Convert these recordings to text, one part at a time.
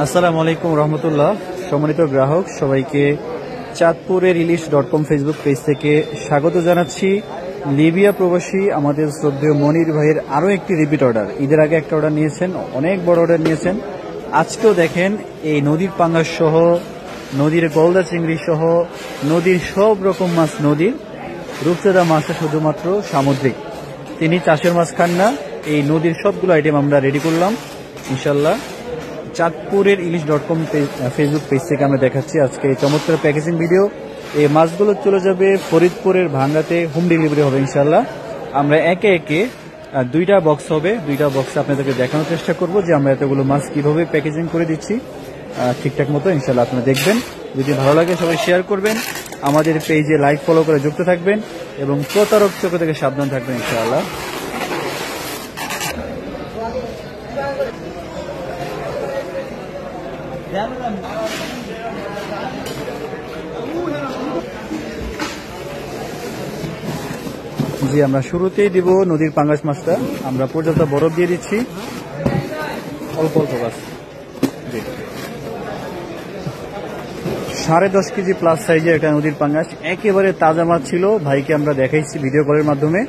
আসসালামু আলাইকুম রহমতুল্লাহ। সম্মানিত গ্রাহক সবাইকে চাঁদপুরের ইলিশ.com ফেসবুক পেজ থেকে স্বাগত জানাচ্ছি। লিবিয়া প্রবাসী আমাদের শ্রদ্ধেয় মনির ভাইয়ের আরও একটি রিপিট অর্ডার। ঈদের আগে একটা অর্ডার নিয়েছেন, অনেক বড় অর্ডার নিয়েছেন। আজকেও দেখেন এই নদীর পাঙ্গাস সহ, নদীর গলদা চিংড়ি সহ, নদীর সব রকম মাছ, নদীর রূপচাঁদা মাছটা শুধুমাত্র সামুদ্রিক। তিনি চাষের মাছ খান না। এই নদীর সবগুলো আইটেম আমরা রেডি করলাম ইনশাল্লাহ। চাঁদপুরের ইলিশ.com ফেসবুক পেজ থেকে আমরা দেখাচ্ছি আজকে এই চমৎকার প্যাকেজিং ভিডিও। এই মাছগুলো চলে যাবে ফরিদপুরের ভাঙ্গাতে, হোম ডেলিভারি হবে ইনশাল্লাহ। আমরা একে একে দুইটা বক্স হবে, দুইটা বক্সে আপনাদেরকে দেখানোর চেষ্টা করব যে আমরা এতগুলো মাছ কিভাবে প্যাকেজিং করে দিচ্ছি ঠিকঠাক মতো ইনশাল্লাহ। আপনারা দেখবেন, যদি ভালো লাগে সবাই শেয়ার করবেন, আমাদের পেজে লাইক ফলো করে যুক্ত থাকবেন এবং প্রতারক চক্র থেকে সাবধান থাকবেন ইনশাআল্লাহ। জি, আমরা শুরুতেই দিব নদীর পাঙ্গাস মাছটা। আমরা পর্যাপ্ত বরফ দিয়ে দিচ্ছি, অল্প অল্প গাছ। 10.5 কেজি প্লাস সাইজের একটা নদীর পাঙ্গাস, একেবারে তাজা মাছ ছিল। ভাইকে আমরা দেখাইছি ভিডিও কলের মাধ্যমে।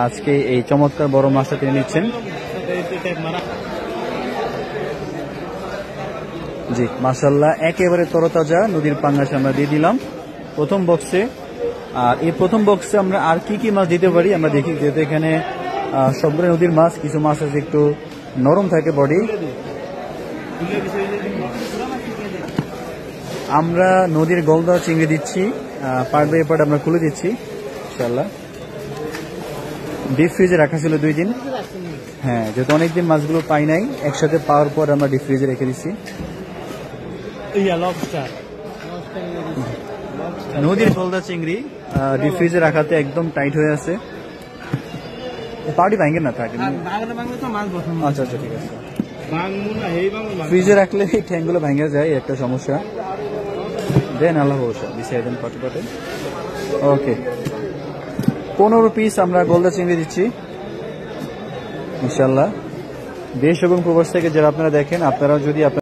আজকে এই চমৎকার বড় মাছটা তিনি নিচ্ছেন। জি মাশাআল্লাহ, একেবারে তরতাজা নদীর পাঙ্গাস আমরা দিয়ে দিলাম প্রথম বক্সে। আর এই প্রথম বক্সে আমরা আর কি কি মাছ দিতে পারি আমরা দেখি, যেহেতু এখানে সবগুলো নদীর মাছ, কিছু মাছ আছে একটু নরম থাকে বডি। আমরা নদীর গলদা চিংড়ি দিচ্ছি, পার্ট বাই পার্ট আমরা খুলে দিচ্ছি ইনশাআল্লাহ। ডিপ ফ্রিজে রাখা ছিল 2 দিন। হ্যাঁ, যেহেতু অনেকদিন মাছগুলো পাই নাই, একসাথে পাওয়ার পর আমরা ডিপ ফ্রিজে রেখে দিচ্ছি। নদীর গলদা চিংড়ি ডিপ ফ্রিজে রাখাতে একদম টাইট হয়ে আছে, পাউডি ভাঙে না থাকে। আচ্ছা আচ্ছা, ঠিক আছে। ফ্রিজে রাখলে এই ঠ্যাংগুলো ভেঙে যায়, একটা সমস্যা। দেন আল্লাহ ভরসা, বিছিয়ে দেন পাটে পাটে। ওকে, 15 পিস আমরা গলদা চিংড়ি দিচ্ছি ইনশাল্লাহ। দেশ এবং প্রবাস থেকে যারা আপনারা দেখেন, আপনারা যদি আপনাদের